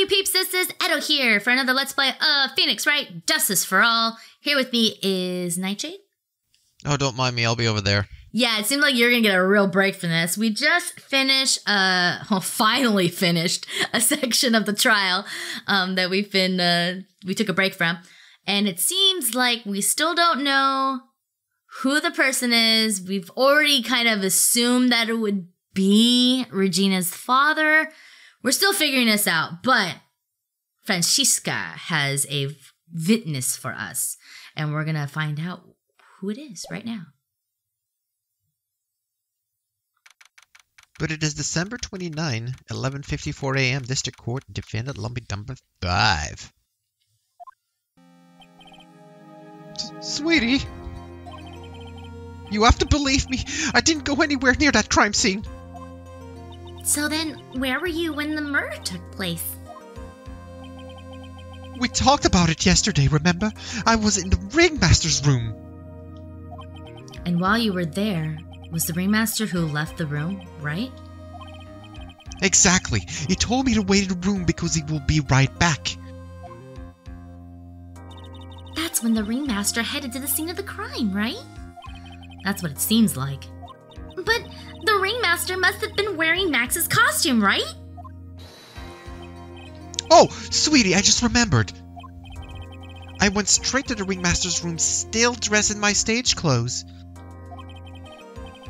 you peeps? This is Edo here for another Let's Play of Phoenix Wright Justice for All. Here with me is Nightshade. Oh, don't mind me. I'll be over there. Yeah, it seems like you're gonna get a real break from this. We just finished, finally finished a section of the trial that we took a break from. And it seems like we still don't know who the person is. We've already kind of assumed that it would be Regina's father. We're still figuring this out, but Francisca has a witness for us, and we're gonna find out who it is right now. But it is December 29, 11:54 a.m. District Court, Defendant Lumpy Number 5. Sweetie, you have to believe me. I didn't go anywhere near that crime scene. So then, where were you when the murder took place? We talked about it yesterday, remember? I was in the ringmaster's room. And while you were there, was the ringmaster who left the room, right? Exactly. He told me to wait in the room because he will be right back. That's when the ringmaster headed to the scene of the crime, right? That's what it seems like. But the ringmaster must have been wearing Max's costume, right? Oh, sweetie, I just remembered. I went straight to the ringmaster's room still dressed in my stage clothes.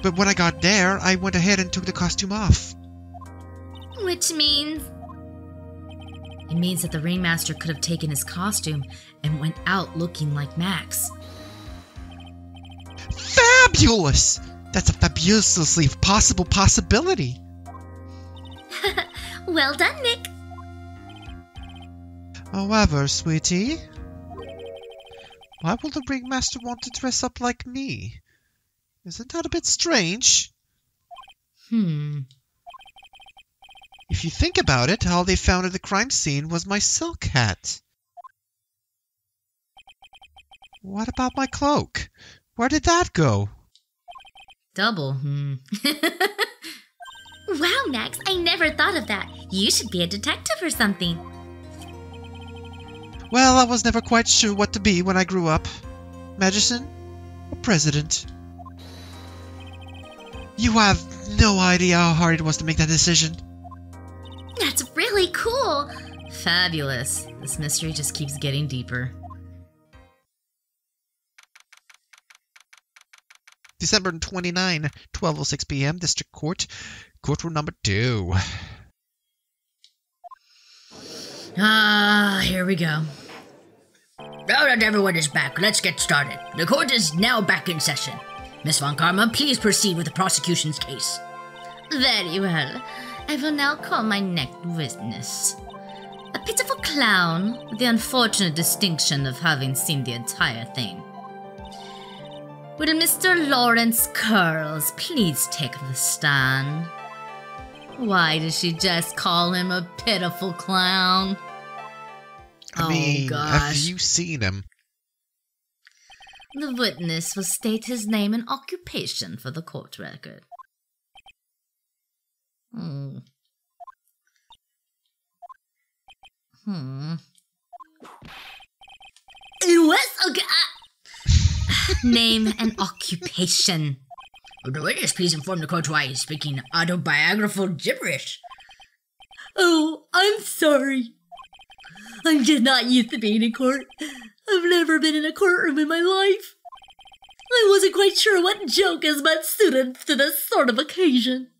But when I got there, I went ahead and took the costume off. Which means... It means that the ringmaster could have taken his costume and went out looking like Max. Fabulous! That's a fabulously possible possibility. Well done, Nick. However, sweetie, why will the ringmaster want to dress up like me? Isn't that a bit strange? If you think about it, all they found at the crime scene was my silk hat. What about my cloak? Where did that go? Double, Wow, Max, I never thought of that. You should be a detective or something. Well, I was never quite sure what to be when I grew up. Magician or president? You have no idea how hard it was to make that decision. That's really cool. Fabulous. This mystery just keeps getting deeper. December 29, 12:06 p.m. District Court, Courtroom number 2. Here we go. Now that everyone is back, let's get started. The court is now back in session. Miss Von Karma, please proceed with the prosecution's case. Very well. I will now call my next witness. A pitiful clown with the unfortunate distinction of having seen the entire thing. Would Mr. Lawrence Curls please take the stand? Why does she just call him a pitiful clown? I mean, gosh. have you seen him? The witness will state his name and occupation for the court record. What? Okay. Name and occupation. Would the witness please inform the court why he's speaking autobiographical gibberish? Oh, I'm sorry. I'm just not used to being in court. I've never been in a courtroom in my life. I wasn't quite sure what joke is best suited to this sort of occasion.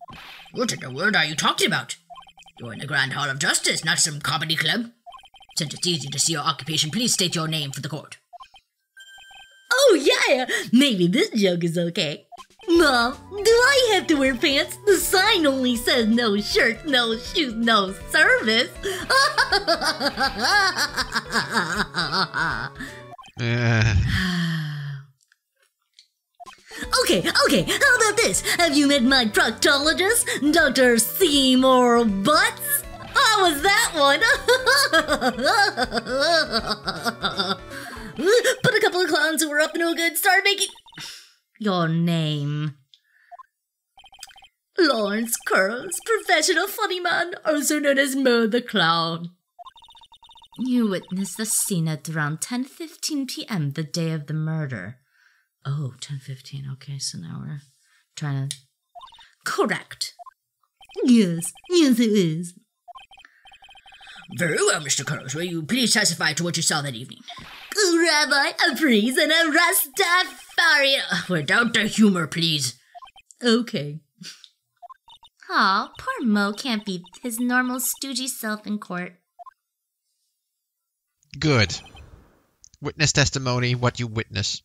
What in the world are you talking about? You're in the Grand Hall of Justice, not some comedy club. Since it's easy to see your occupation, please state your name for the court. Oh yeah, maybe this joke is okay. Mom, do I have to wear pants? The sign only says no shirt, no shoes, no service. Okay, how about this? Have you met my proctologist, Dr. Seymour Butts? How was that one? But a couple of clowns who were up to no good started making... Your name. Lawrence Curls, professional funny man, also known as Mo the Clown. You witnessed the scene at around 10:15 p.m. the day of the murder. Oh, 10:15. Okay, so now we're trying to... Correct. Yes, it is. Very well, Mr. Curls. Will you please testify to what you saw that evening? Rabbi, a priest, and a Rastafarian. Without the humor, please. Okay. Aw, poor Mo can't be his normal stoogey self in court. Good. Witness testimony, what you witness.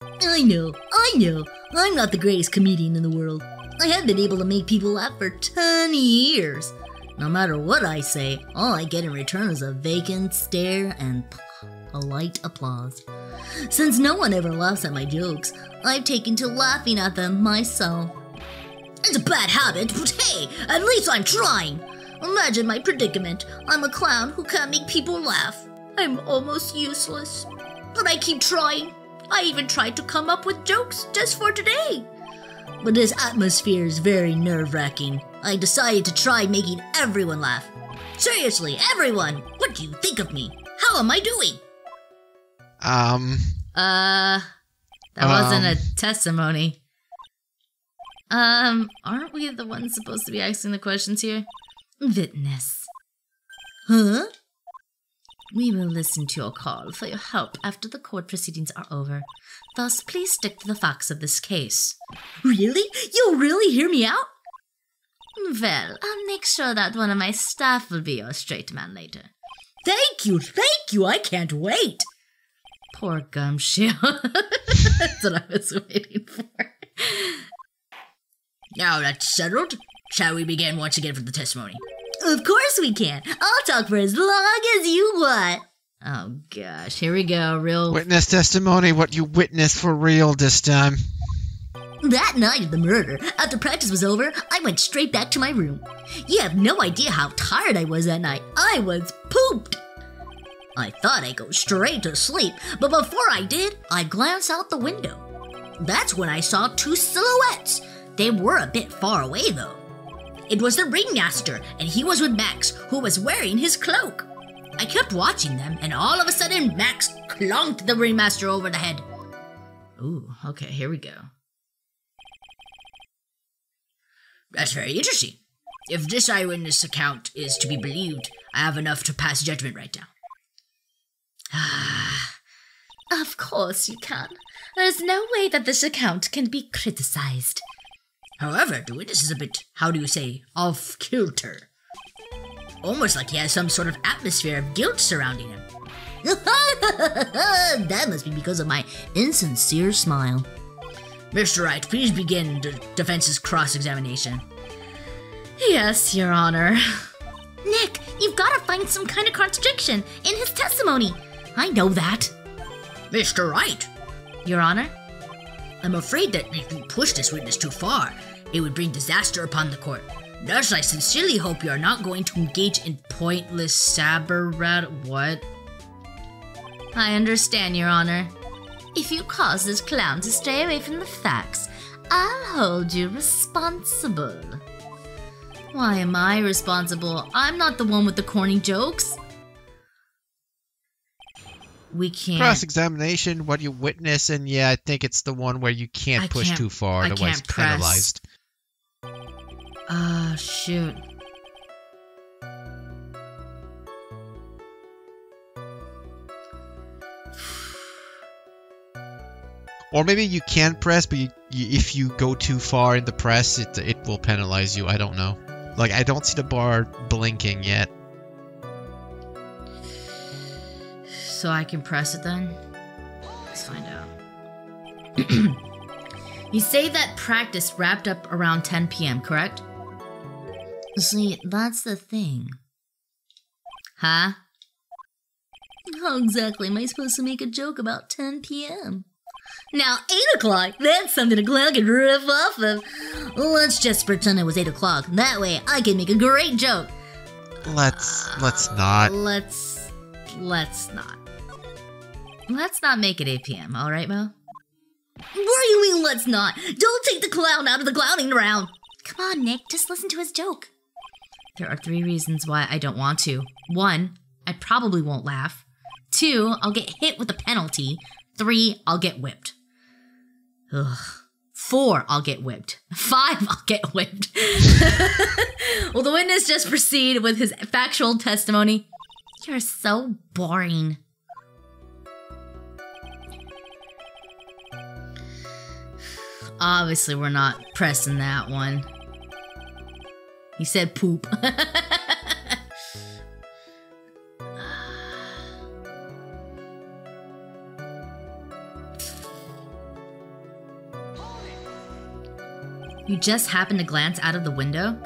I know. I'm not the greatest comedian in the world. I have been able to make people laugh for 10 years. No matter what I say, all I get in return is a vacant stare and polite applause. Since no one ever laughs at my jokes, I've taken to laughing at them myself. It's a bad habit, but hey, at least I'm trying. Imagine my predicament. I'm a clown who can't make people laugh. I'm almost useless. But I keep trying. I even tried to come up with jokes just for today. But this atmosphere is very nerve-wracking. I decided to try making everyone laugh. Seriously, everyone! What do you think of me? How am I doing? That wasn't a testimony. Aren't we the ones supposed to be asking the questions here? Witness. Huh? We will listen to your call for your help after the court proceedings are over. Thus, please stick to the facts of this case. Really? You'll really hear me out? Well, I'll make sure that one of my staff will be your straight man later. Thank you, I can't wait. Poor Gumshoe. That's what I was waiting for. Now that's settled, shall we begin once again for the testimony? Of course we can. I'll talk for as long as you want. Oh gosh, here we go, real... Witness testimony, what you witnessed for real this time. That night of the murder, after practice was over, I went straight back to my room. You have no idea how tired I was that night. I was pooped. I thought I'd go straight to sleep, but before I did, I glanced out the window. That's when I saw two silhouettes. They were a bit far away, though. It was the ringmaster, and he was with Max, who was wearing his cloak. I kept watching them, and all of a sudden, Max clunked the ringmaster over the head. Ooh, okay, here we go. That's very interesting. If this eyewitness account is to be believed, I have enough to pass judgment right now. Of course you can. There's no way that this account can be criticized. However, the witness is a bit, how do you say, off kilter. Almost like he has some sort of atmosphere of guilt surrounding him. That must be because of my insincere smile. Mr. Wright, please begin the defense's cross-examination. Yes, Your Honor. Nick, you've got to find some kind of contradiction in his testimony. I know that. Mr. Wright! Your Honor? I'm afraid that if you push this witness too far, it would bring disaster upon the court. Thus, I sincerely hope you are not going to engage in pointless what? I understand, Your Honor. If you cause this clown to stray away from the facts, I'll hold you responsible. Why am I responsible? I'm not the one with the corny jokes. We can't... Cross-examination, what you witness, and yeah, I think it's the one where you can't push too far, otherwise penalized. Shoot. Or maybe you can press, but if you go too far in the press, it will penalize you. I don't know. Like, I don't see the bar blinking yet. So I can press it then? Let's find out. You say that practice wrapped up around 10 p.m., correct? See, that's the thing. Huh? How exactly am I supposed to make a joke about 10 p.m.? Now, 8 o'clock, that's something a clown can riff off of. Let's just pretend it was 8 o'clock. That way, I can make a great joke. Let's not. Let's not. Let's not make it 8 p.m., alright, Mo? What do you mean, let's not? Don't take the clown out of the clowning round. Come on, Nick, just listen to his joke. There are 3 reasons why I don't want to. 1, I probably won't laugh. 2, I'll get hit with a penalty. 3, I'll get whipped. Ugh. 4, I'll get whipped. 5, I'll get whipped. Will the witness just proceed with his factual testimony? You're so boring. Obviously, we're not pressing that one. He said poop. You just happened to glance out of the window?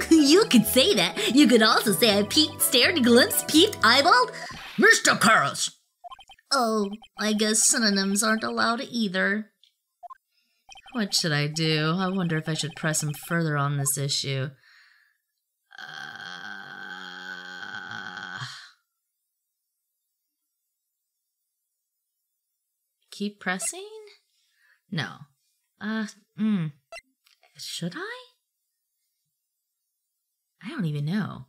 You could say that. You could also say I peeked, stared, glimpsed, peeped, eyeballed. Mr. Curls! Oh, I guess synonyms aren't allowed either. What should I do? I wonder if I should press him further on this issue. Keep pressing? No. Should I? I don't even know.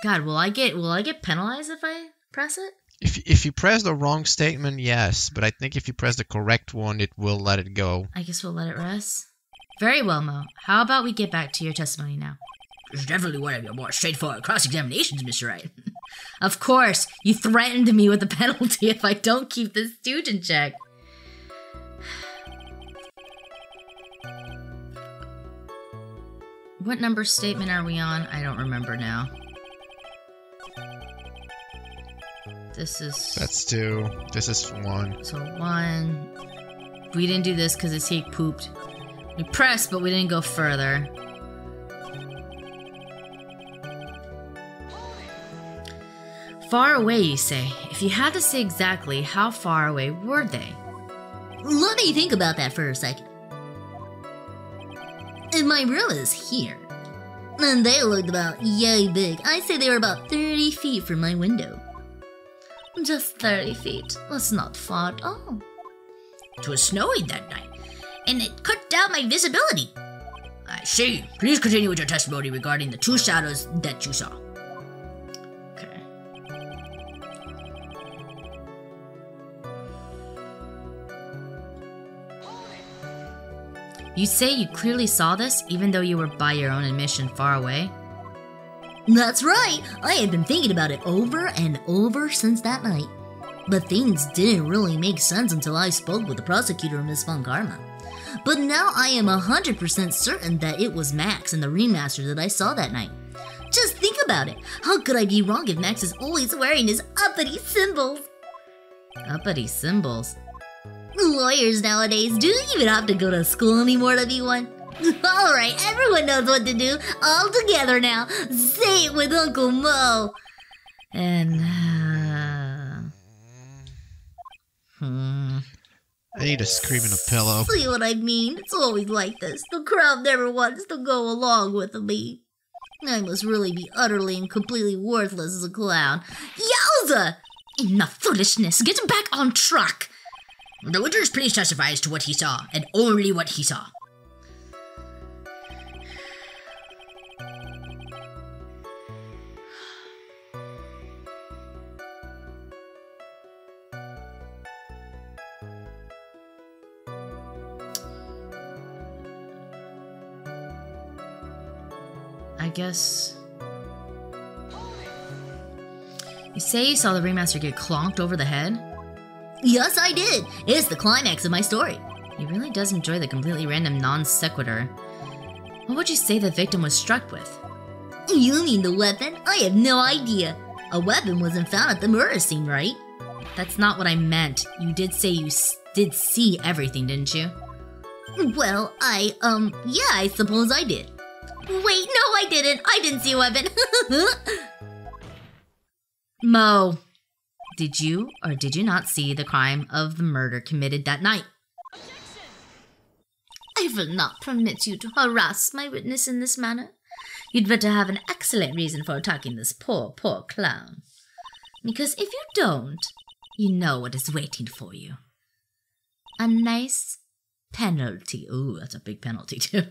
God, will I get penalized if I press it? If you press the wrong statement, yes, but I think if you press the correct one, it will let it go. I guess we'll let it rest. Very well, Mo. How about we get back to your testimony now? It's definitely one of your more straightforward cross-examinations, Mr. Wright. Of course, you threatened me with a penalty if I don't keep this stooge in check. What number statement are we on? I don't remember now. That's 2. This is 1. So 1. We didn't do this because he pooped. We pressed, but we didn't go further. Far away, you say. If you had to say exactly, how far away were they? Let me think about that for a second. And my room is here. And they looked about yay big. I'd say they were about 30 feet from my window. Just 30 feet. That's not far at all. It was snowing that night, and it cut down my visibility. I see. Please continue with your testimony regarding the 2 shadows that you saw. Okay. You say you clearly saw this, even though you were, by your own admission, far away? That's right! I had been thinking about it over and over since that night. But things didn't really make sense until I spoke with the prosecutor, Miss Von Karma. But now I am 100% certain that it was Max and the Ringmaster that I saw that night. Just think about it. How could I be wrong if Max is always wearing his uppity symbols? Uppity symbols? Lawyers nowadays, do you even have to go to school anymore to be one? Alright, everyone knows what to do. All together now. Say it with Uncle Mo. And, I need to scream in a pillow. See what I mean? It's always like this. The crowd never wants to go along with me. I must really be utterly and completely worthless as a clown. Yowza! Enough foolishness. Get him back on track. The witness please testify as to what he saw, and only what he saw. I guess... You say you saw the Ringmaster get clonked over the head? Yes, I did. It's the climax of my story. He really does enjoy the completely random non sequitur. What would you say the victim was struck with? You mean the weapon? I have no idea. A weapon wasn't found at the murder scene, right? That's not what I meant. You did say you did see everything, didn't you? Well, yeah, I suppose I did. Wait, no, I didn't. I didn't see a weapon. Mo, did you or did you not see the crime of the murder committed that night? I will not permit you to harass my witness in this manner. You'd better have an excellent reason for attacking this poor, poor clown. Because if you don't, you know what is waiting for you. A nice penalty. Ooh, that's a big penalty, too.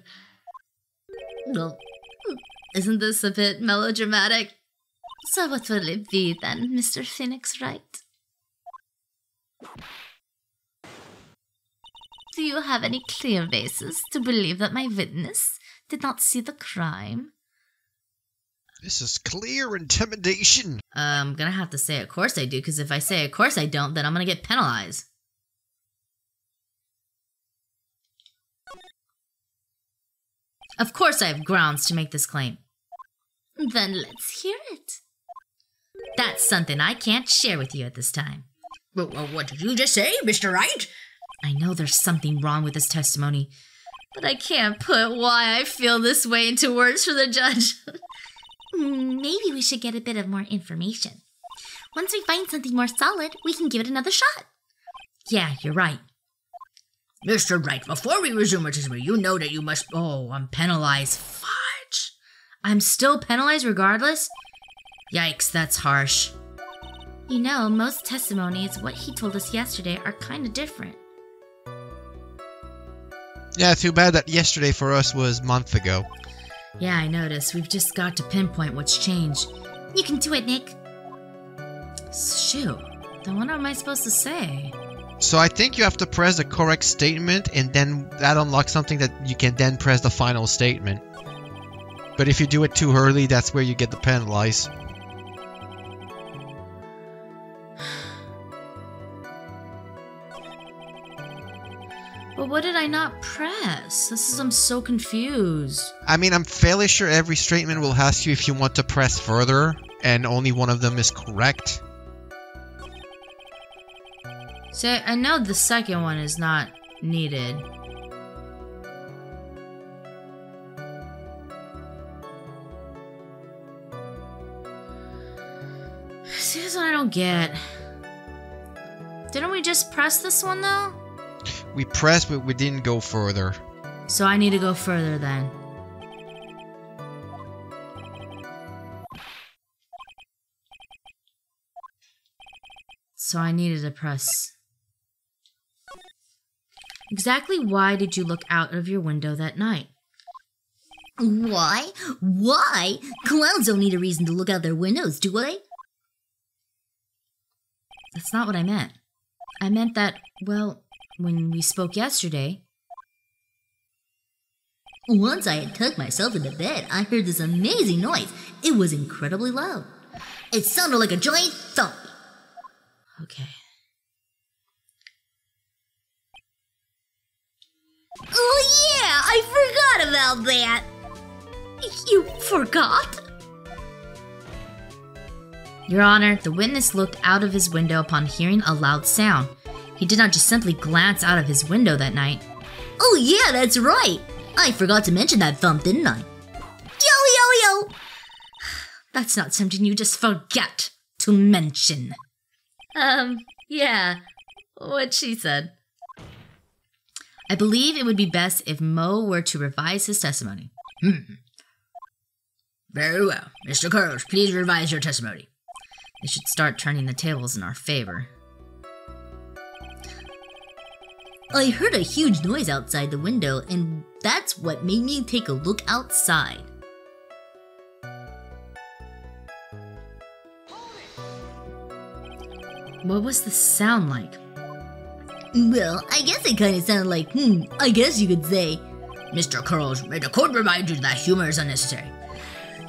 Well, Isn't this a bit melodramatic? So what will it be then, Mr. Phoenix Wright? Do you have any clear basis to believe that my witness did not see the crime? This is clear intimidation. I'm gonna have to say of course I do, because if I say of course I don't, then I'm gonna get penalized. Of course I have grounds to make this claim. Then let's hear it. That's something I can't share with you at this time. What did you just say, Mr. Wright? I know there's something wrong with this testimony, but I can't put why I feel this way into words for the judge. Maybe we should get a bit of more information. Once we find something more solid, we can give it another shot. Yeah, you're right. Mr. Wright, before we resume our testimony, you know that you must... Oh, I'm penalized. Fudge. I'm still penalized regardless? Yikes, that's harsh. You know, most testimonies, what he told us yesterday, are kind of different. Yeah, too bad that yesterday for us was a month ago. Yeah, I noticed. We've just got to pinpoint what's changed. You can do it, Nick. Shoot. Then what am I supposed to say? So I think you have to press the correct statement, and then that unlocks something that you can then press the final statement. But if you do it too early, that's where you get the penalized. But what did I not press? I'm so confused. I mean, I'm fairly sure every statement will ask you if you want to press further, and only one of them is correct. See, I know the second one is not needed. See, this one I don't get. Didn't we just press this one, though? We pressed, but we didn't go further. So I need to go further, then. So I needed to press... Exactly why did you look out of your window that night? Why? Why? Clowns don't need a reason to look out their windows, do they? That's not what I meant. I meant that, well, when we spoke yesterday... Once I had tucked myself into bed, I heard this amazing noise. It was incredibly loud. It sounded like a giant thump. Okay. Oh yeah, I forgot about that. You forgot? Your Honor, the witness looked out of his window upon hearing a loud sound. He did not just simply glance out of his window that night. Oh yeah, that's right. I forgot to mention that thump, didn't I? Yo, yo, yo! That's not something you just forget to mention. Yeah. What she said. I believe it would be best if Mo were to revise his testimony. Very well. Mr. Carlos, please revise your testimony. They should start turning the tables in our favor. I heard a huge noise outside the window, and that's what made me take a look outside. What was the sound like? Well, I guess it kind of sounded like, I guess you could say. Mr. Carlos, may the court remind you that humor is unnecessary.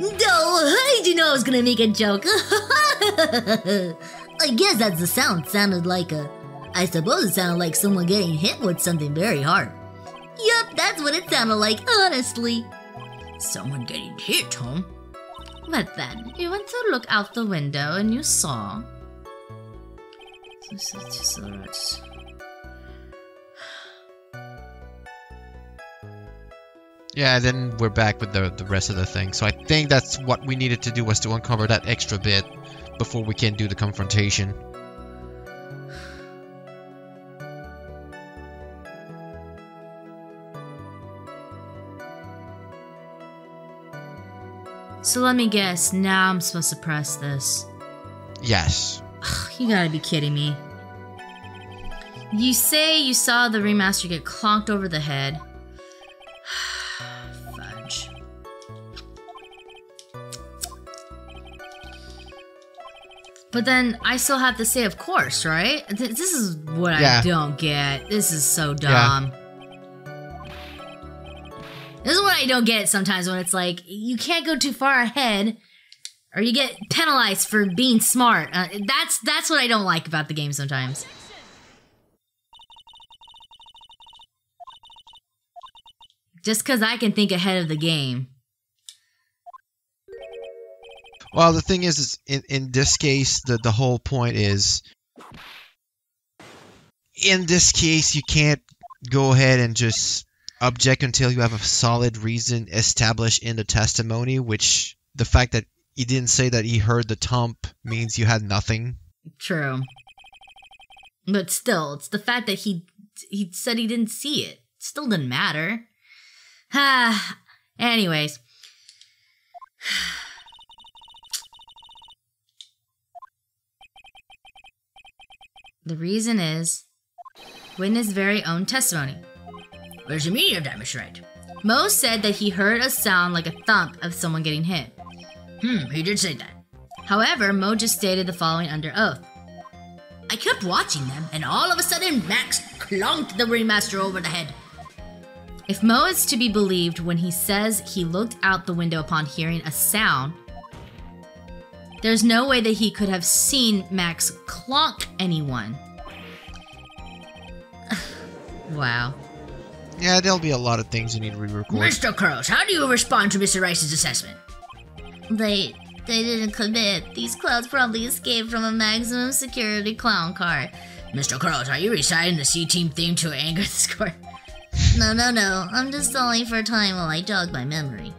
No, I didn't know I was gonna make a joke. I guess that's the sound. Sounded like I suppose it sounded like someone getting hit with something very hard. Yup, that's what it sounded like, honestly. Someone getting hit, huh? But then, you went to look out the window and you saw... Yeah, then we're back with the rest of the thing. So I think that's what we needed to do, was to uncover that extra bit before we can do the confrontation. So let me guess, now I'm supposed to press this. Yes. You gotta be kidding me. You say you saw the remaster get clonked over the head. Fudge. But then I still have to say, of course, right? This is what I don't get. This is so dumb. This is what I don't get sometimes when it's like, you can't go too far ahead or you get penalized for being smart. That's what I don't like about the game sometimes. Just because I can think ahead of the game. Well, the thing is in this case, the whole point is, in this case, you can't go ahead and just object until you have a solid reason established in the testimony, which the fact that he didn't say that he heard the thump means you had nothing. True. But still, it's the fact that he said he didn't see it. Still didn't matter. Anyways. The reason is witness very own testimony. Where's the meaning of that, Mr. Wright? Mo said that he heard a sound like a thump of someone getting hit. He did say that. However, Mo just stated the following under oath. I kept watching them, and all of a sudden, Max clunked the ringmaster over the head. If Mo is to be believed when he says he looked out the window upon hearing a sound, there's no way that he could have seen Max clonk anyone. Wow. Yeah, there'll be a lot of things you need to re-record. Mr. Curls, how do you respond to Mr. Rice's assessment? They didn't commit. These clowns probably escaped from a maximum security clown car. Mr. Curls, are you reciting the C-Team theme to anger this court? No. I'm just stalling for time while I jog my memory.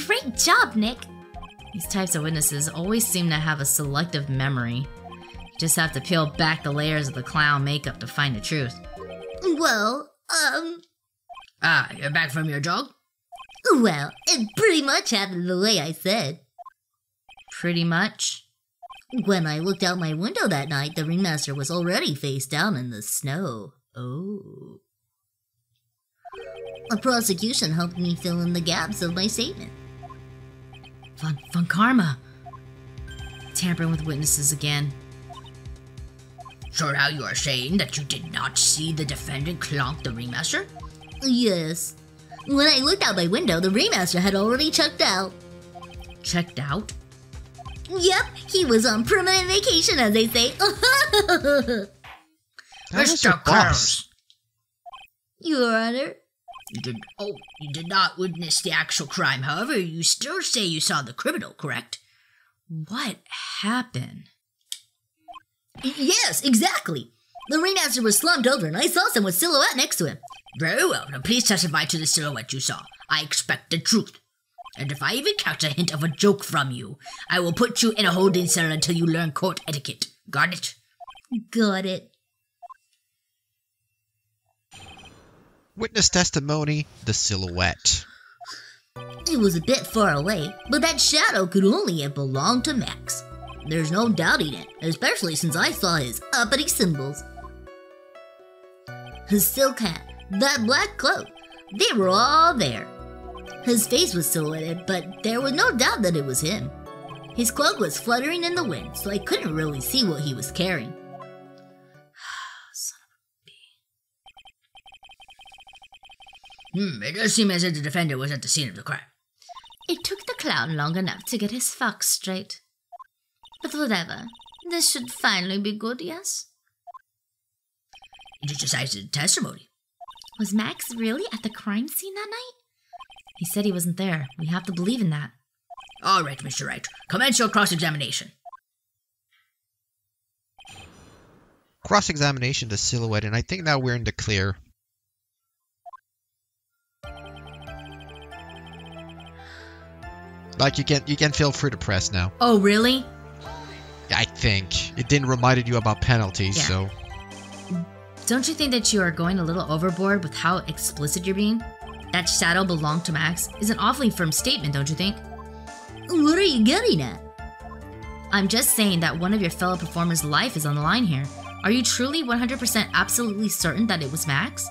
Great job, Nick. These types of witnesses always seem to have a selective memory. You just have to peel back the layers of the clown makeup to find the truth. Well, you're back from your jog? Well, it pretty much happened the way I said. Pretty much? When I looked out my window that night, the ringmaster was already face down in the snow. Oh. A prosecution helped me fill in the gaps of my statement. Von Karma. Tampering with witnesses again. So now you are saying that you did not see the defendant clonk the ringmaster? Yes. When I looked out my window, the ringmaster had already checked out. Checked out? Yep, he was on permanent vacation, as they say. Mr. Curls. Your Honor. You did not witness the actual crime. However, you still say you saw the criminal, correct? What happened? Yes, exactly. The ringmaster was slumped over and I saw someone's silhouette next to him. Very well, now please testify to the silhouette you saw. I expect the truth. And if I even catch a hint of a joke from you, I will put you in a holding cell until you learn court etiquette. Got it? Got it. Witness testimony, the silhouette. It was a bit far away, but that shadow could only have belonged to Max. There's no doubting it, especially since I saw his uppity symbols. His silk hat, that black cloak, they were all there. His face was silhouetted, but there was no doubt that it was him. His cloak was fluttering in the wind, so I couldn't really see what he was carrying. Son of a bee. It does seem as if the defendant was at the scene of the crime. It took the clown long enough to get his facts straight. But whatever. This should finally be good, yes? It is decisive testimony. Was Max really at the crime scene that night? He said he wasn't there. We have to believe in that. All right, Mr. Wright. Commence your cross-examination. Cross-examination, the silhouette, and I think now we're in the clear. Like, you can feel free to press now. Oh, really? I think. It didn't remind you about penalties, so... Don't you think that you are going a little overboard with how explicit you're being? That shadow belonged to Max is an awfully firm statement, don't you think? What are you getting at? I'm just saying that one of your fellow performers' life is on the line here. Are you truly 100% absolutely certain that it was Max?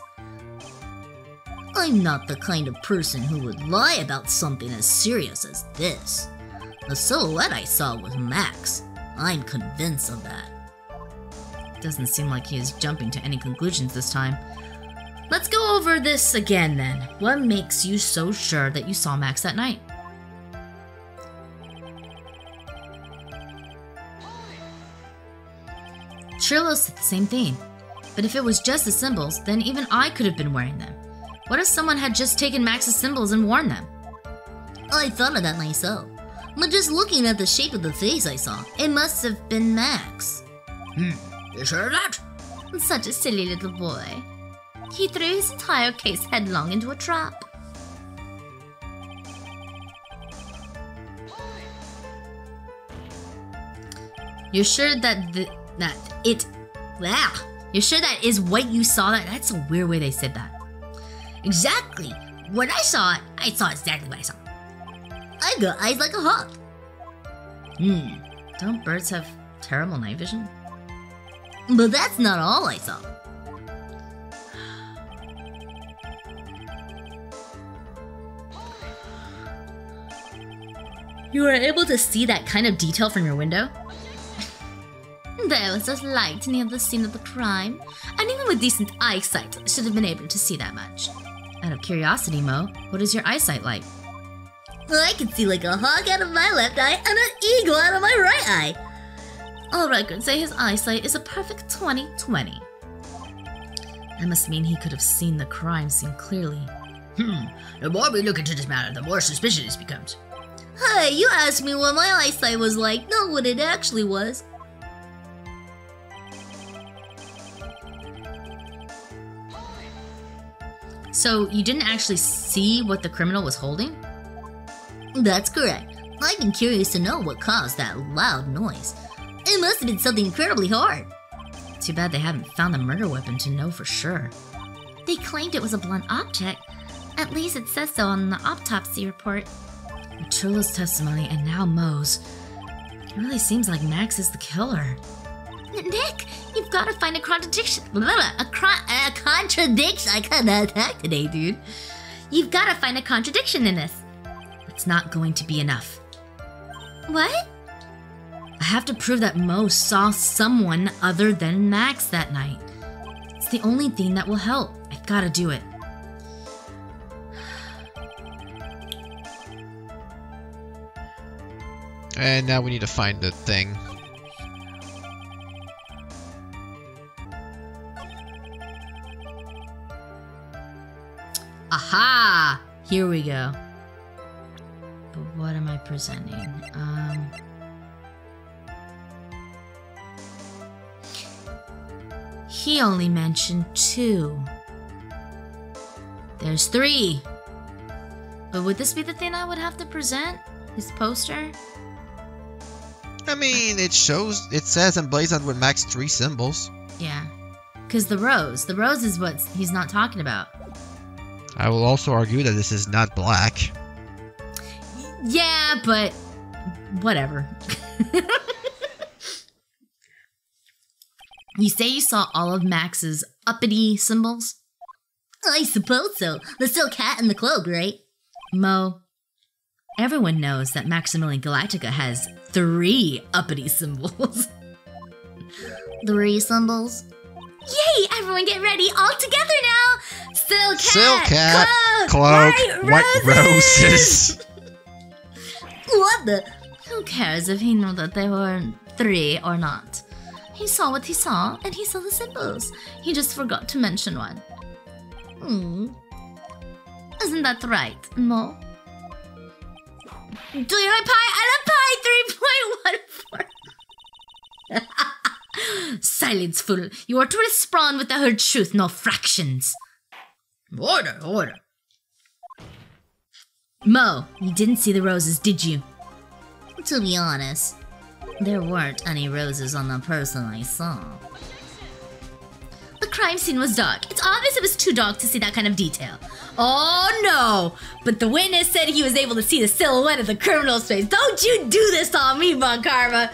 I'm not the kind of person who would lie about something as serious as this. The silhouette I saw was Max. I'm convinced of that. Doesn't seem like he is jumping to any conclusions this time. Let's go over this again then. What makes you so sure that you saw Max that night? Trillo said the same thing. But if it was just the symbols, then even I could have been wearing them. What if someone had just taken Max's symbols and worn them? I thought of that myself. But just looking at the shape of the face I saw, it must have been Max. You sure of that? Such a silly little boy. He threw his entire case headlong into a trap. You're sure that You're sure that is what you saw? That's a weird way they said that. Exactly. When I saw exactly what I saw. I got eyes like a hawk. Don't birds have terrible night vision? But that's not all I saw. You were able to see that kind of detail from your window? There was a light near the scene of the crime. Anyone with decent eyesight should have been able to see that much. Out of curiosity, Mo, what is your eyesight like? I can see like a hawk out of my left eye and an eagle out of my right eye. All records say his eyesight is a perfect 20/20. That must mean he could have seen the crime scene clearly. The more we look into this matter, the more suspicious it becomes. Hey, you asked me what my eyesight was like, not what it actually was. So you didn't actually see what the criminal was holding? That's correct. I've been curious to know what caused that loud noise. It must have been something incredibly hard. Too bad they haven't found the murder weapon to know for sure. They claimed it was a blunt object. At least it says so on the autopsy report. Trillo's testimony and now Mo's. It really seems like Max is the killer. Nick, you've got to find a contradiction. A contradiction? I can't attack today, dude. You've got to find a contradiction in this. It's not going to be enough. What? I have to prove that Mo saw someone other than Max that night. It's the only thing that will help. I've got to do it. And now we need to find the thing. Aha! Here we go. But what am I presenting? He only mentioned 2. There's 3. But would this be the thing I would have to present? His poster? I mean, it says emblazoned with Max 3 symbols. Yeah. Because the rose is what he's not talking about. I will also argue that this is not black. Yeah, but whatever. You say you saw all of Max's uppity symbols? I suppose so. The silk hat and the cloak, right? Mo, everyone knows that Maximilian Galactica has 3 uppity symbols. 3 symbols? Yay! Everyone get ready, all together now! Silk hat, cloak, white roses. What the? Who cares if he knew that there were 3 or not? He saw what he saw, and he saw the symbols. He just forgot to mention one. Isn't that right, Mo? Do you like pie? I love pie 3.14. Silence, fool. You are to respond with the whole truth, no fractions. Order. Mo, you didn't see the roses, did you? To be honest, there weren't any roses on the person I saw. The crime scene was dark. It's obvious it was too dark to see that kind of detail. Oh no! But the witness said he was able to see the silhouette of the criminal's face. Don't you do this on me, Von Karma!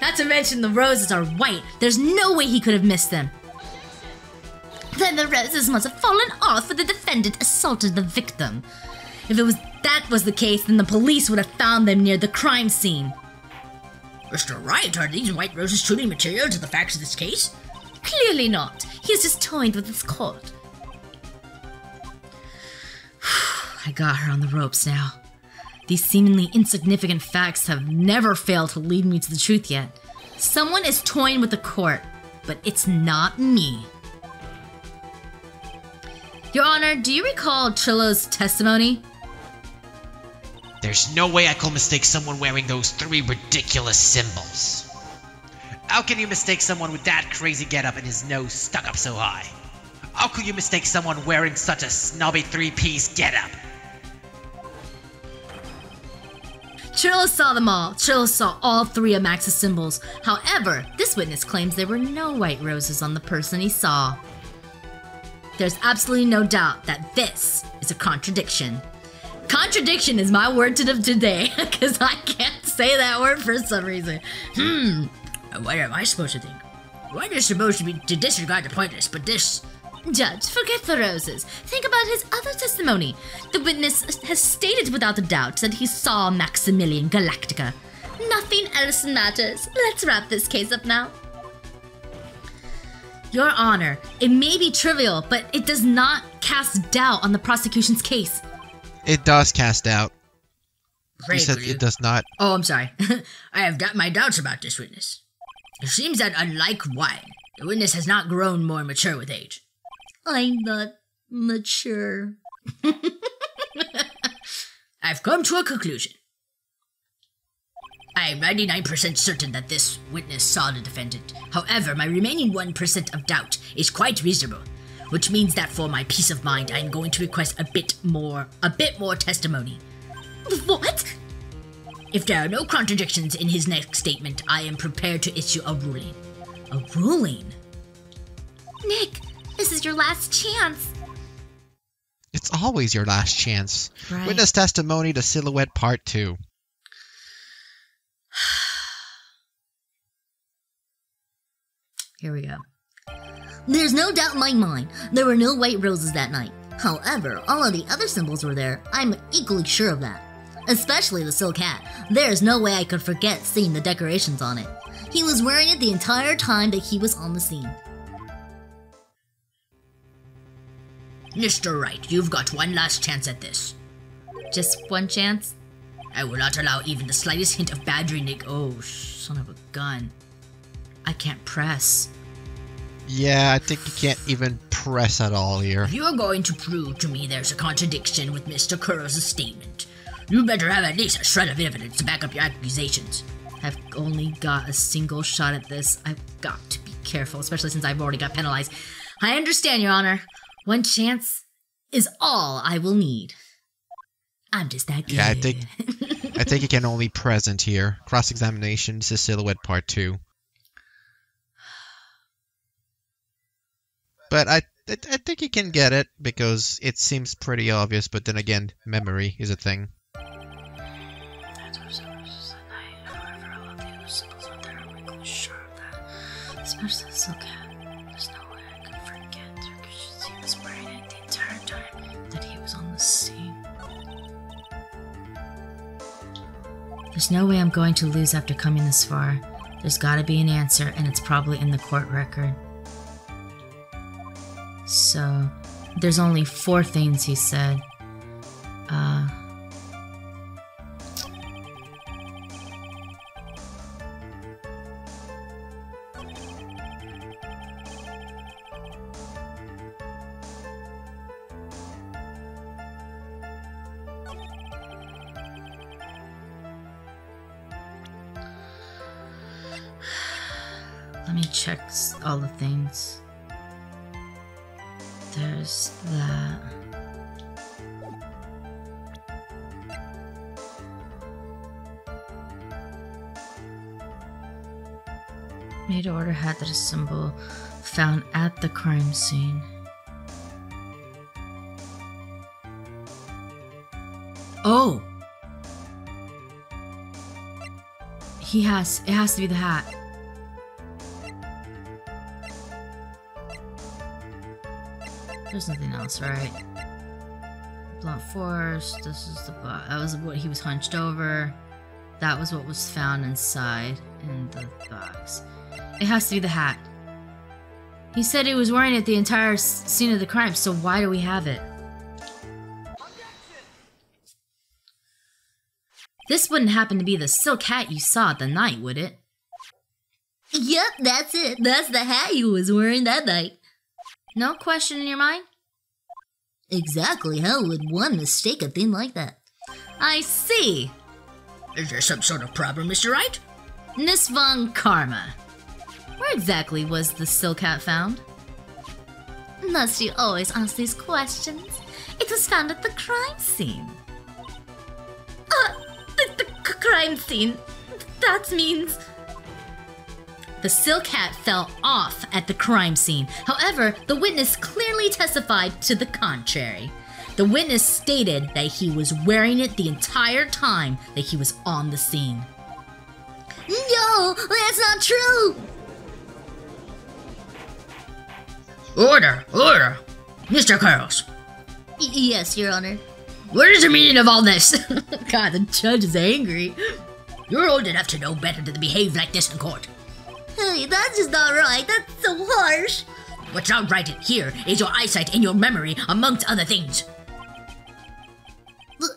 Not to mention the roses are white. There's no way he could have missed them. Then the roses must have fallen off when the defendant assaulted the victim. If that was the case, then the police would have found them near the crime scene. Mr. Wright, are these white roses truly material to the facts of this case? Clearly not. He is just toying with his court. I got her on the ropes now. These seemingly insignificant facts have never failed to lead me to the truth yet. Someone is toying with the court, but it's not me. Your Honor, do you recall Trillo's testimony? There's no way I could mistake someone wearing those 3 ridiculous symbols. How can you mistake someone with that crazy getup and his nose stuck up so high? How could you mistake someone wearing such a snobby 3-piece getup? Trillo saw them all. Trillo saw all 3 of Max's symbols. However, this witness claims there were no white roses on the person he saw. There's absolutely no doubt that this is a contradiction. Contradiction is my word of today, because I can't say that word for some reason. What am I supposed to think? What is supposed to disregard the pointless, but this... Judge, forget the roses. Think about his other testimony. The witness has stated without a doubt that he saw Maximilian Galactica. Nothing else matters. Let's wrap this case up now. Your Honor, it may be trivial, but it does not cast doubt on the prosecution's case. It does cast doubt. You said Frankly- it does not. Oh, I'm sorry. I have my doubts about this witness. It seems that unlike wine, the witness has not grown more mature with age. I'm not mature. I've come to a conclusion. I am 99% certain that this witness saw the defendant. However, my remaining 1% of doubt is quite reasonable, which means that for my peace of mind, I am going to request a bit more testimony. What? If there are no contradictions in his next statement, I am prepared to issue a ruling. A ruling? Nick, this is your last chance. It's always your last chance. Right. Witness testimony, the silhouette part 2. Here we go. There's no doubt in my mind there were no white roses that night. However, all of the other symbols were there. I'm equally sure of that. Especially the silk hat. There's no way I could forget seeing the decorations on it. He was wearing it the entire time that he was on the scene. Mr. Wright, you've got one last chance at this. Just one chance? I will not allow even the slightest hint of badgering Nick. Oh, son of a gun. I can't press. Yeah, I think you can't even press at all here. If you are going to prove to me there's a contradiction with Mr. Kuro's statement, you better have at least a shred of evidence to back up your accusations. I've only got a single shot at this. I've got to be careful, especially since I've already got penalized. I understand, Your Honor. One chance is all I will need. I'm just that good. Yeah, I think you can only present here. Cross-examination, this is silhouette part 2. But I think you can get it, because it seems pretty obvious, but then again, memory is a thing. Especially the silk hat. There's no way I could forget because he was wearing it the entire time that he was on the scene. There's no way I'm going to lose after coming this far. There's gotta be an answer, and it's probably in the court record. So, there's only 4 things he said. Let me check all the things. There's that. Made to order hat that is symbol found at the crime scene. Oh! It has to be the hat. There's nothing else, right? Blunt force. This is the box. That was what he was hunched over. That was what was found inside in the box. It has to be the hat. He said he was wearing it the entire scene of the crime, so why do we have it? This wouldn't happen to be the silk hat you saw at the night, would it? Yep, that's it. That's the hat he was wearing that night. No question in your mind? Exactly. How would one mistake a thing like that? I see. Is there some sort of problem, Mr. Wright? Miss Von Karma. Where exactly was the silk hat found? Must you always ask these questions? It was found at the crime scene. The crime scene. That means... The silk hat fell off at the crime scene. However, the witness clearly testified to the contrary. The witness stated that he was wearing it the entire time that he was on the scene. No, that's not true! Order! Order! Mr. Carlos, Yes, Your Honor. what is the meaning of all this? God, the judge is angry. You're old enough to know better than to behave like this in court. Hey, that's just not right. That's so harsh. What's not right here is your eyesight and your memory, amongst other things. Why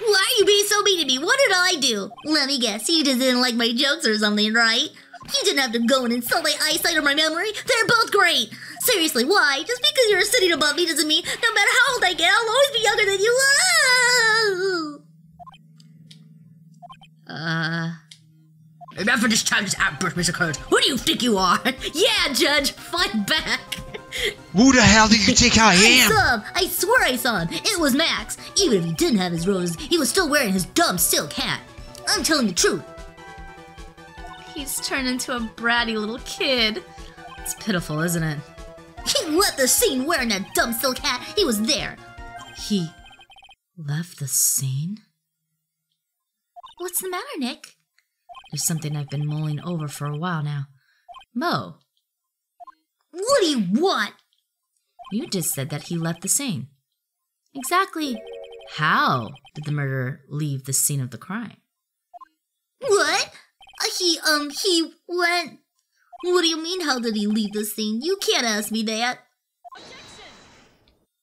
are you being so mean to me? What did I do? Let me guess, you just didn't like my jokes or something, right? You didn't have to go and insult my eyesight or my memory. They're both great. Seriously, why? Just because you're sitting above me doesn't mean no matter how old I get, I'll always be younger than you. Enough of this childish outburst, Mr. Curtis. Who do you think you are? Yeah, Judge, fight back. Who the hell do you think I am? saw him. I swear I saw him. It was Max. Even if he didn't have his roses, he was still wearing his dumb silk hat. I'm telling the truth. He's turned into a bratty little kid. It's pitiful, isn't it? He left the scene wearing that dumb silk hat. He was there. He left the scene? What's the matter, Nick? There's something I've been mulling over for a while now. Mo, What do you want? you just said that he left the scene. Exactly how did the murderer leave the scene of the crime? What? He went... What do you mean, how did he leave the scene? You can't ask me that.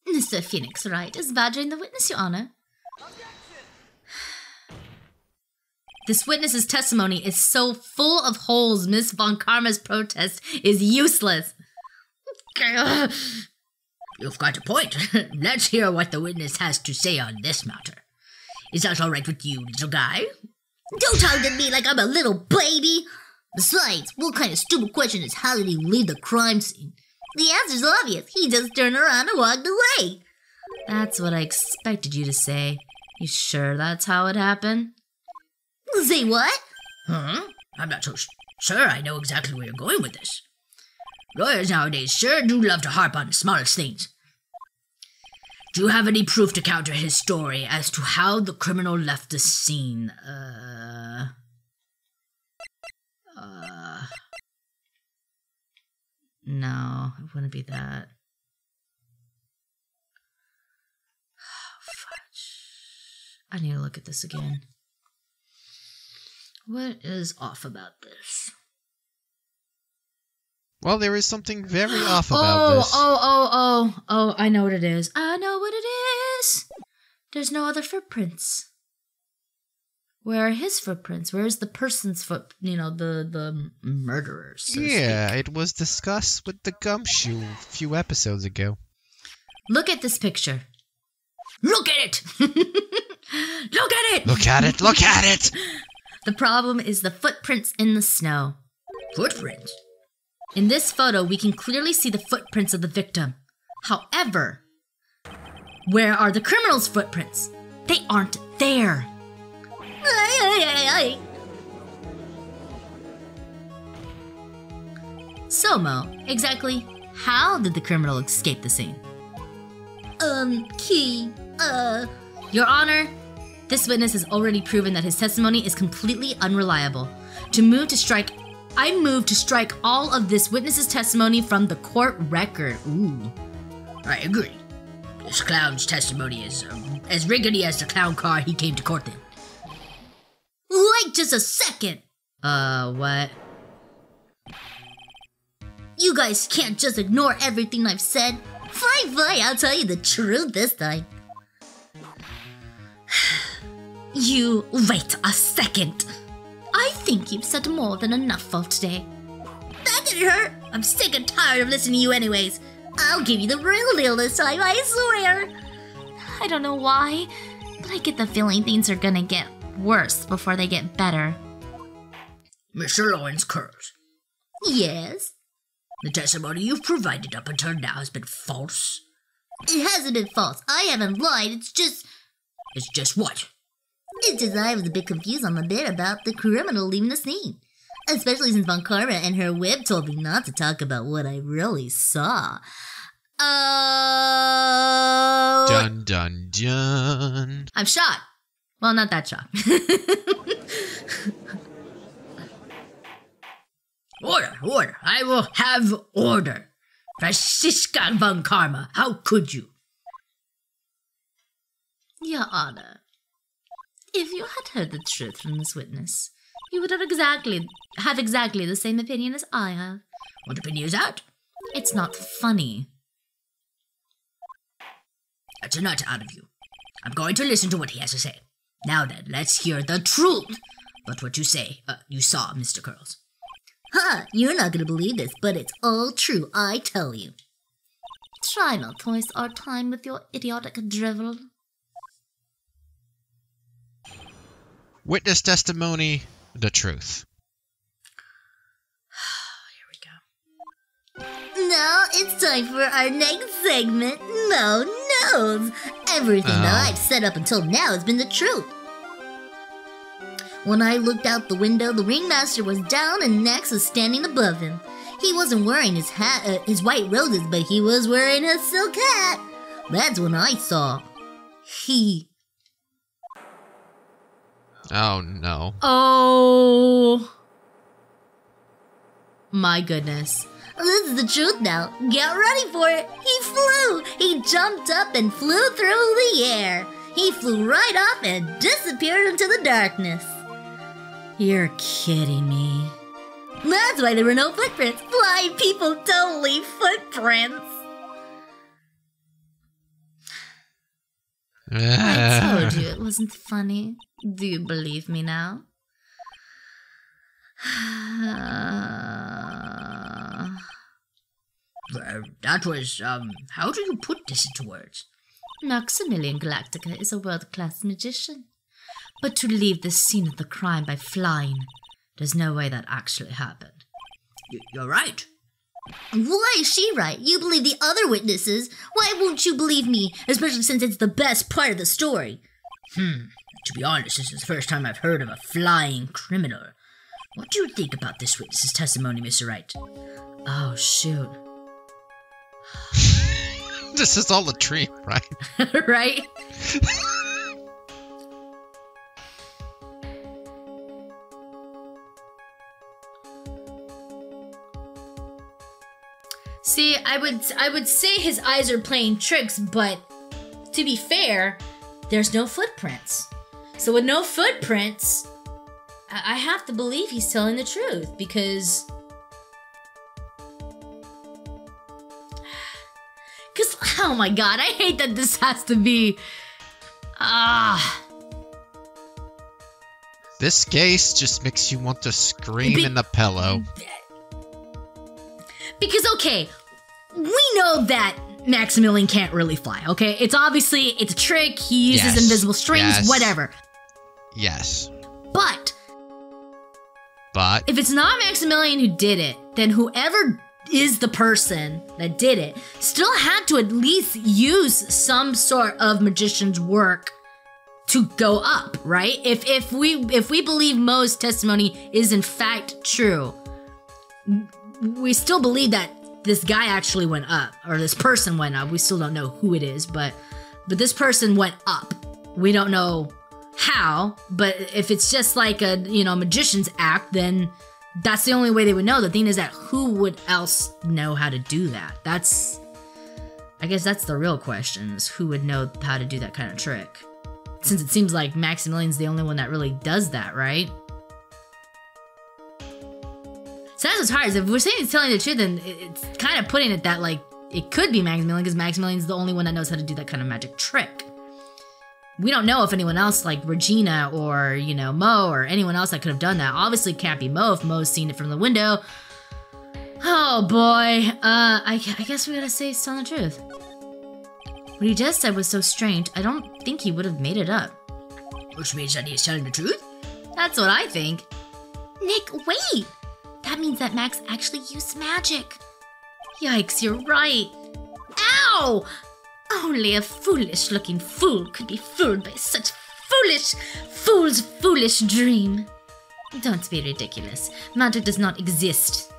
Mr. Phoenix Wright is badgering the witness, Your Honor. This witness's testimony is so full of holes, Miss Von Karma's protest is useless. You've got a point. Let's hear what the witness has to say on this matter. Is that all right with you, little guy? Don't talk to me like I'm a little baby. Besides, what kind of stupid question is how did he leave the crime scene? The answer's obvious. He just turned around and walked away. That's what I expected you to say. You sure that's how it happened? Say what? Huh? I'm not so sure I know exactly where you're going with this. Lawyers nowadays sure do love to harp on the smallest things. Do you have any proof to counter his story as to how the criminal left the scene? No, it wouldn't be that. Oh, fudge. I need to look at this again. What is off about this? Well, there is something very off about this. Oh, I know what it is. I know what it is. There's no other footprints. Where are his footprints? Where's the person's foot, the murderers? So Yeah, it was discussed with the gumshoe a few episodes ago. Look at this picture. Look at it! Look at it! Look at it! Look at it! The problem is the footprints in the snow. Footprints? In this photo, we can clearly see the footprints of the victim. However, where are the criminal's footprints? They aren't there. So, Mo, exactly how did the criminal escape the scene? Your Honor, this witness has already proven that his testimony is completely unreliable. I move to strike all of this witness's testimony from the court record. Ooh. I agree. This clown's testimony is as rickety as the clown car he came to court in. Wait just a second! What? You guys can't just ignore everything I've said. Fine, I'll tell you the truth this time. You wait a second. I think you've said more than enough for today. That didn't hurt. I'm sick and tired of listening to you anyways. I'll give you the real deal this time, I swear. I don't know why, but I get the feeling things are gonna get worse before they get better. Mr. Lawrence Curls, Yes? the testimony you've provided up until now has been false. It hasn't been false. I haven't lied. It's just what? It's just I was a bit confused on the bit about the criminal leaving the scene. Especially since Von Karma and her whip told me not to talk about what I really saw. Oh... Dun dun dun. I'm shocked. Well, not that shocked. Order. I will have order. Franziska Von Karma, how could you? Your Honor, if you had heard the truth from this witness, you would have exactly the same opinion as I have. What opinion is that? It's not funny. That's a nut out of you. I'm going to listen to what he has to say. Now then, let's hear the truth. But what you saw, Mr. Curls. Ha! You're not gonna believe this, but it's all true, I tell you. Try not to waste our time with your idiotic drivel. Witness testimony, the truth. Here we go. Now it's time for our next segment, Mo Knows. Everything that I've said up until now has been the truth. When I looked out the window, the ringmaster was down and Max was standing above him. He wasn't wearing his hat, his white roses, but he was wearing a silk hat. That's when I saw he. Oh no. Oh my goodness. This is the truth now. Get ready for it. He flew. He jumped up and flew through the air. He flew right off and disappeared into the darkness. You're kidding me. That's why there were no footprints. Flying people don't leave footprints. I told you it wasn't funny. Do you believe me now? That was, how do you put this into words? Maximilian Galactica is a world-class magician. But to leave the scene of the crime by flying, there's no way that actually happened. You're right. Why is she right? You believe the other witnesses. Why won't you believe me? Especially since it's the best part of the story. To be honest, this is the first time I've heard of a flying criminal. What do you think about this witness's testimony, Mr. Wright? Oh, shoot. This is all a dream, right? Right? See, I would say his eyes are playing tricks, but to be fair, there's no footprints. So with no footprints, I have to believe he's telling the truth because oh my god, I hate that this has to be This case just makes you want to scream in the pillow. Because, okay, we know that Maximilian can't really fly, okay? It's a trick, he uses invisible strings, whatever. Yes. But But if it's not Maximilian who did it, then whoever is the person that did it still had to at least use some sort of magician's work to go up, right? If we believe Mo's testimony is in fact true, we still believe that this guy actually went up, or this person went up. We still don't know who it is, but this person went up. We don't know how, but if it's just like a, magician's act, then that's the only way they would know. The thing is that who would else know how to do that? I guess that's the real question, is who would know how to do that kind of trick? Since it seems like Maximilian's the only one that really does that, right? So that's what's hard, is if we're saying he's telling the truth, then it's kind of putting it that, like, it could be Maximilian, because Maximilian's the only one that knows how to do that kind of magic trick. We don't know if anyone else, like Regina or, you know, Mo or anyone else that could have done that. Obviously it can't be Mo if Mo's seen it from the window. Oh boy, I guess we gotta say he's telling the truth. What he just said was so strange, I don't think he would have made it up. Which means that he's telling the truth? That's what I think. Nick, wait! That means that Max actually used magic. Yikes, you're right. Ow! Only a foolish-looking fool could be fooled by such foolish dream. Don't be ridiculous. Magic does not exist.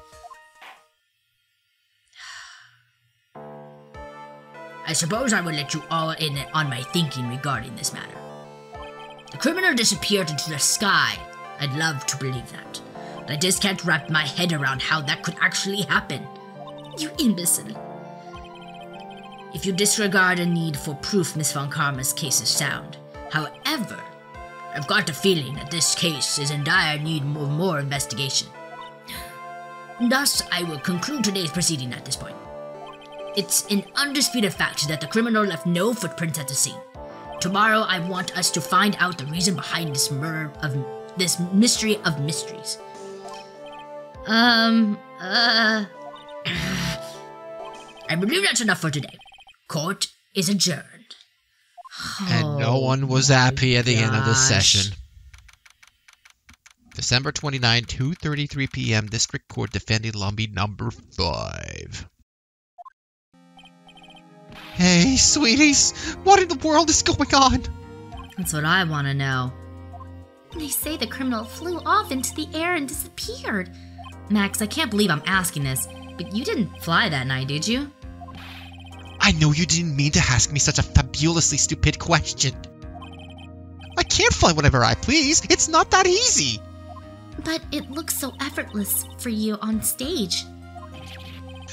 I suppose I will let you all in on my thinking regarding this matter. The criminal disappeared into the sky. I'd love to believe that, but I just can't wrap my head around how that could actually happen. You imbecile. If you disregard a need for proof, Miss Von Karma's case is sound. However, I've got a feeling that this case is in dire need of more investigation. Thus, I will conclude today's proceeding at this point. It's an undisputed fact that the criminal left no footprints at the scene. Tomorrow, I want us to find out the reason behind this murder of this mystery of mysteries. I believe that's enough for today. Court is adjourned. And no one was happy at the end of the session. December 29, 2:33 p.m. District Court defending lobby number 5. Hey, sweeties! What in the world is going on? That's what I want to know. They say the criminal flew off into the air and disappeared. Max, I can't believe I'm asking this, but you didn't fly that night, did you? I know you didn't mean to ask me such a fabulously stupid question. I can't fly whenever I please. It's not that easy. But it looks so effortless for you on stage.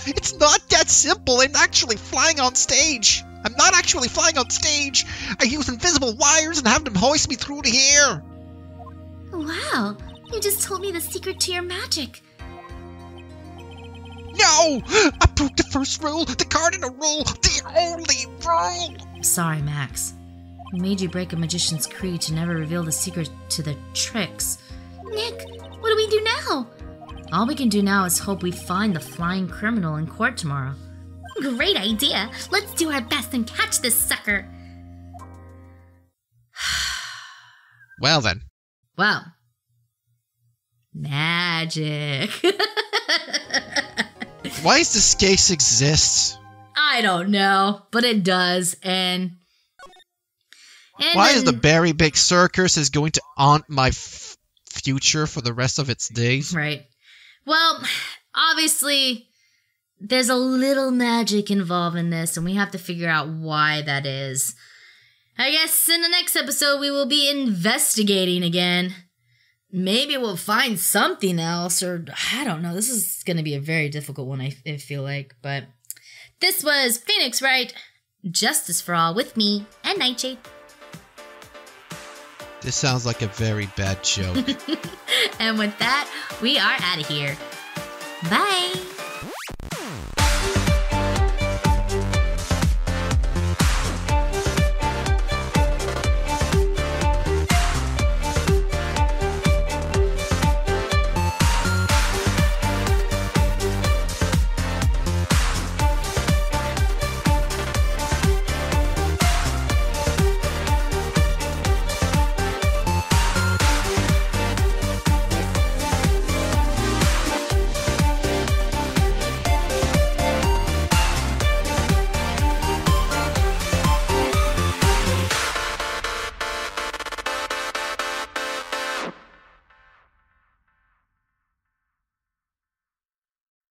It's not that simple. I'm actually flying on stage. I'm not actually flying on stage. I use invisible wires and have them hoist me through the air. Wow, you just told me the secret to your magic. No! I broke the first rule, the cardinal rule, the only rule! Sorry, Max. We made you break a magician's creed to never reveal the secret to the tricks. Nick, what do we do now? All we can do now is hope we find the flying criminal in court tomorrow. Great idea. Let's do our best and catch this sucker. Well then. Well. Magic. Why does this case exist? I don't know, but it does, and why is the Berry Big Circus is going to haunt my future for the rest of its days? Right. Well, obviously, there's a little magic involved in this, and we have to figure out why that is. I guess in the next episode, we will be investigating again. Maybe we'll find something else, or I don't know. This is going to be a very difficult one, I feel like. But this was Phoenix Wright, Justice for All with me and Nightshade. This sounds like a very bad joke. And with that, we are out of here. Bye!